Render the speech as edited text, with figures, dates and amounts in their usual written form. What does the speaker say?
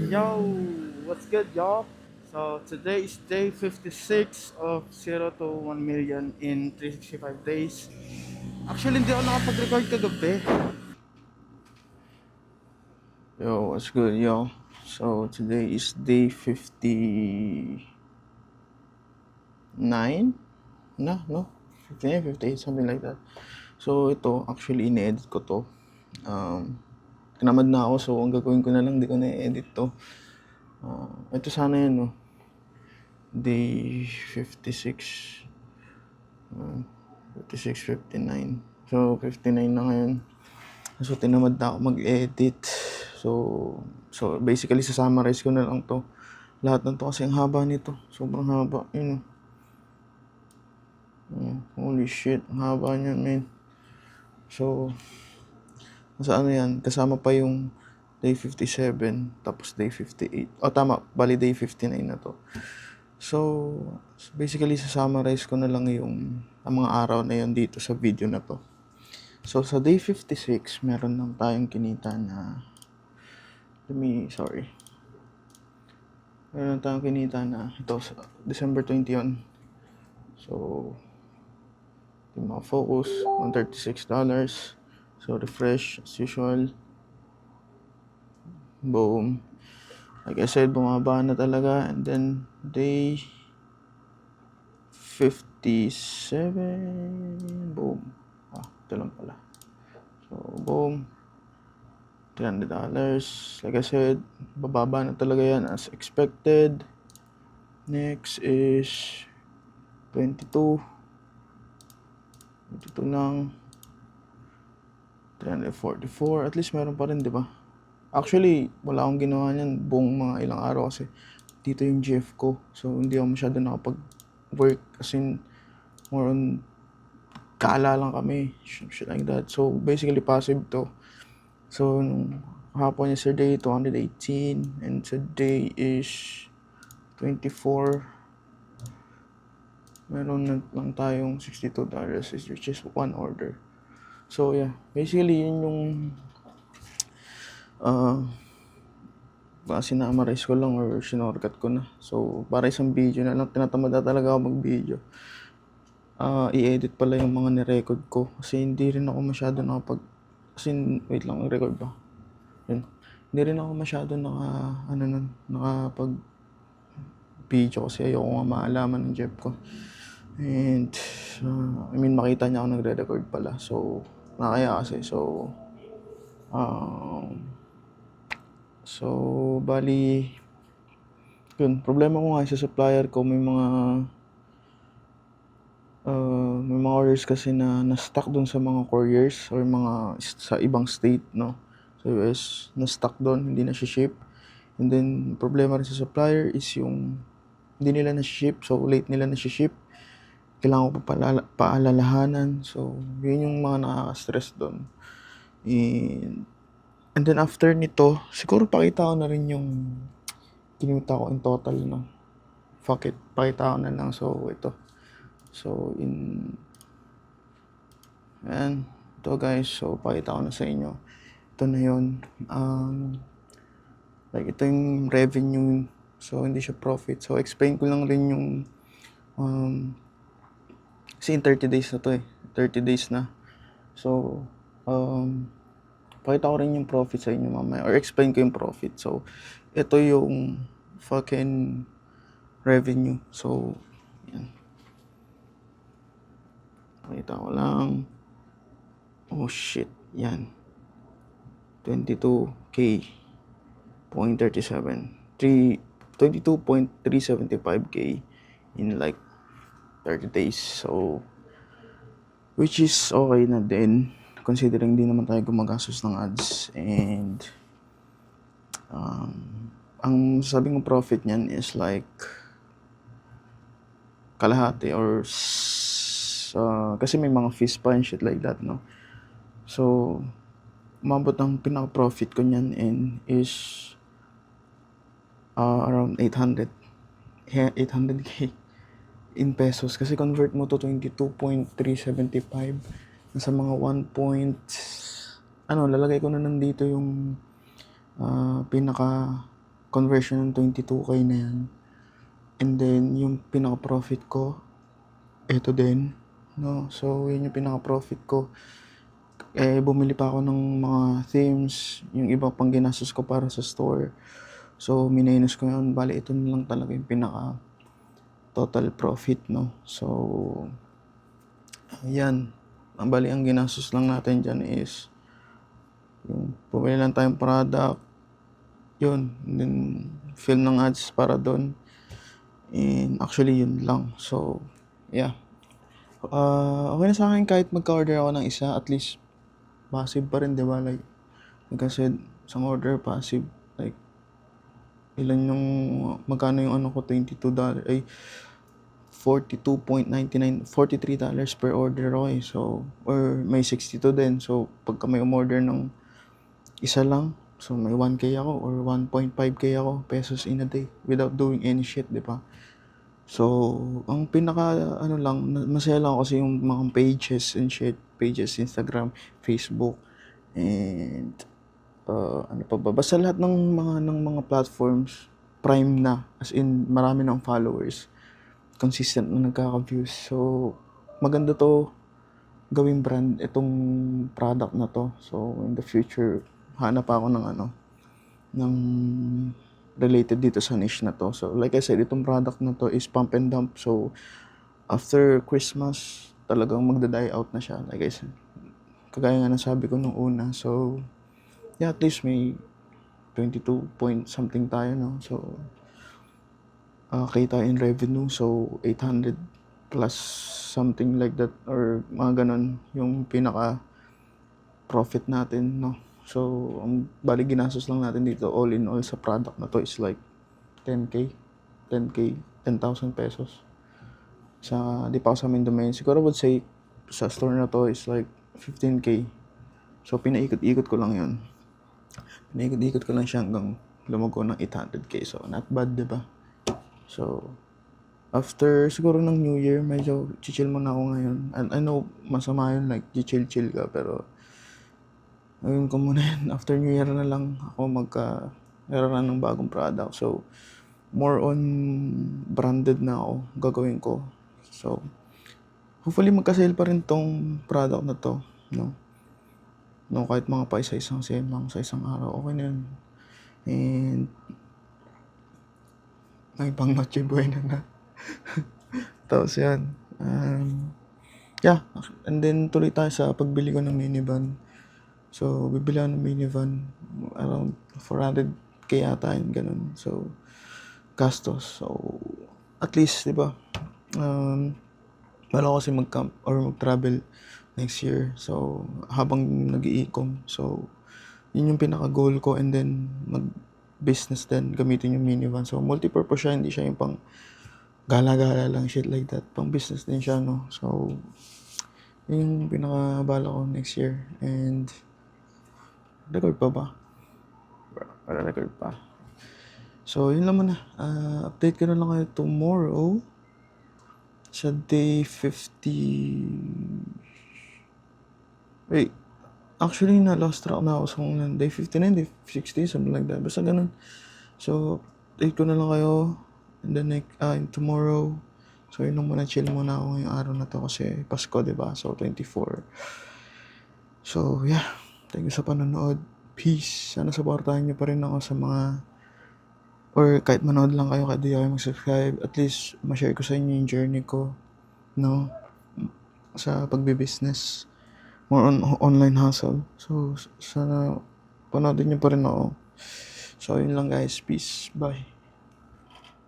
Yo, what's good, y'all? So today is day 56 of 0 to 1 million in 365 days. Actually, hindi ako nakapag-record kagabi. Yo, what's good, yo? So today is day 59? No? 59, 58, something like that. So ito, actually ine-edit ko to. Tinamad na ako, so ang gagawin ko na lang, di ko na-edit to. Ito sana yun, no? Day 56. 56, 59. So 59 na ngayon. So tinamad na ako mag-edit. So basically sa-summarize ko na lang to. Lahat ng to kasi ang haba nito. Sobrang haba. Yun. Holy shit. Ang haba niyan, man. So, nasa ano yan? Kasama pa yung day 57. Tapos day 58. Tama. Bali day 59 na to. So basically sa-summarize ko na lang yung ang mga araw na yun dito sa video na to. So sa day 56, meron lang tayong kinita na meron tayong kinita na ito sa December 21. So yung mga focus, $136. So refresh as usual. Boom. Like I said, bumaba na talaga. And then day 57. Boom. Ito lang pala. So boom. $300. Like I said, bababa na talaga yan as expected. Next is 22. 22 lang. 344. At least meron pa rin, di ba? Actually, wala akong ginawa niyan buong mga ilang araw kasi dito yung GF ko. So, hindi ako masyado nakapag-work kasi more on kala lang kami. Shit like that. So, basically passive to. So, nung hapon yesterday, 218. And today is 24. Meron na lang tayong $62, which is one order. So, yeah. Basically, yun yung sinamarize ko lang or sinorkat ko na. So, para isang video na lang. Tinatamad na talaga ako mag-video. I-edit pala yung mga nirecord ko. Kasi hindi rin ako masyado wait lang, record ba? Yun. Hindi rin ako masyado nakapag video kasi ayoko nga maalaman ng Jeff ko. And, makita niya ako nagre-record pala. So, nakaya kasi. So, bali, yun, problema ko nga sa supplier ko, may mga orders kasi na stuck dun sa mga couriers or mga sa ibang state, no? Sa US, na stuck dun, hindi na ship. And then, problema rin sa supplier is yung hindi nila na-ship, so late nila na-ship. Kailangan ko pa paalalahanan. So, yun yung mga nakaka-stress doon. And then after nito, siguro pakita ko na rin yung kinita ko in total, no? Fuck it, pakita ko na lang. So, ito. So, ayan. Ito guys, so pakita ko na sa inyo. Ito na yun. Like, ito yung revenue. So, hindi siya profit. So, explain ko lang rin yung kasi in 30 days na to 30 days na. So, pakita ko rin yung profit sa inyo mamaya. Or explain ko yung profit. So, ito yung fucking revenue. So, yan. Pakita ko lang. Oh shit. Yan. 22K. 22.375K in like 30 days. So, which is okay na din considering di naman tayo gumagastos ng ads. And ang sabi ng profit niyan is like kalahati or kasi may mga fees pa and shit like that, no? So, umabot ang pinaka-profit ko niyan is around 800k in pesos kasi convert mo to 22.375 nasa mga 1 lalagay ko na nandito yung pinaka conversion ng 22k na yan. And then, yung pinaka-profit ko, ito din, no? So, yun yung pinaka-profit ko. Bumili pa ako ng mga themes, yung iba pang ginastos ko para sa store. So, minus ko yun. Bali, ito na lang talaga yung pinaka-total profit, no? So, ayan. Bali, ang ginastos lang natin dyan is yung pumili lang tayong product, yun, and then film ng ads para doon. And actually, yun lang. So, yeah. Okay na sa akin kahit magka-order ako ng isa, at least passive pa rin, di ba? Like I isang order passive, like ilan yung magkano yung ano ko, $22 ay $43 per order ako eh. So, or may 62 din. So, pagka may umorder ng isa lang, so may 1k ako or 1.5k ako pesos in a day without doing any shit, di ba? So, ang pinaka masaya lang ako kasi yung mga pages and shit, pages, Instagram, Facebook, and ano pa ba? Basta lahat ng mga platforms prime na, as in marami ng followers, consistent na nagkaka-views. So, maganda to gawing brand itong product na to. So, in the future, hanap ako ng related dito sa niche na to. So, like I said, itong product na to is pump and dump. So, after Christmas, talagang magda-die out na siya. Like I said, kagaya nga nasabi ko nung una. So, yeah, at least may 22 point something tayo, no? So, kita in revenue. So, 800 plus something like that, or mga ganon yung pinaka profit natin, no? So, ang bali ginastos lang natin dito all in all sa product na to is like 10,000 pesos. Di pa ako sa main domain. Siguro would say sa store na to is like 15k. So, pinaikot-ikot ko lang yun. Pinaikot-ikot ko lang siya hanggang lumago ng 800k. So, not bad, diba? So, after siguro ng New Year, medyo chill muna ako ngayon. And I know, masama yun, like, chill ka, pero ngayon ko muna yan. After New Year na lang ako magka-meron ng bagong product. So, more on branded na ako gagawin ko. So, hopefully magka-sale pa rin tong product na to, no? No, kahit mga pa isa-isang sale lang sa isang araw, okay na yun. And may pang Noche Buena na. Tapos yan. Yeah. And then tuloy tayo sa pagbili ko ng minivan. So, bibili ako ng minivan. Around 400k yata yun, ganun. So, gastos. So, at least, di ba? Bala ko kasi mag-camp or mag-travel next year. So, habang nag-i-ecom. So, yun yung pinaka-goal ko. And then, mag-business din. Gamitin yung minivan. So, multi-purpose siya. Hindi siya yung pang gala-gala lang, shit like that. Pang business din siya, no? So, yun yung pinaka-bala ko next year. And, record pa ba? Wala record pa. So, yun lang muna. Update ko na lang kayo tomorrow. Sa day 50... Wait. Actually, na-lost track na ako sa day 59, day 60, something like that. Basta ganun. So, update ko na lang kayo. And then, tomorrow. So, yun lang muna. Chill muna ako ngayong araw na to kasi Pasko, diba? So, 24. So, yeah. Thank you sa panonood. Peace. Sana supportahan nyo pa rin ako sa mga, or kahit manood lang kayo, kahit di kayo mag-subscribe, at least ma-share ko sa inyo yung journey ko, no? Sa pagbe-business. More on online hustle. So, sana panoodin nyo pa rin ako. So, yun lang guys. Peace. Bye.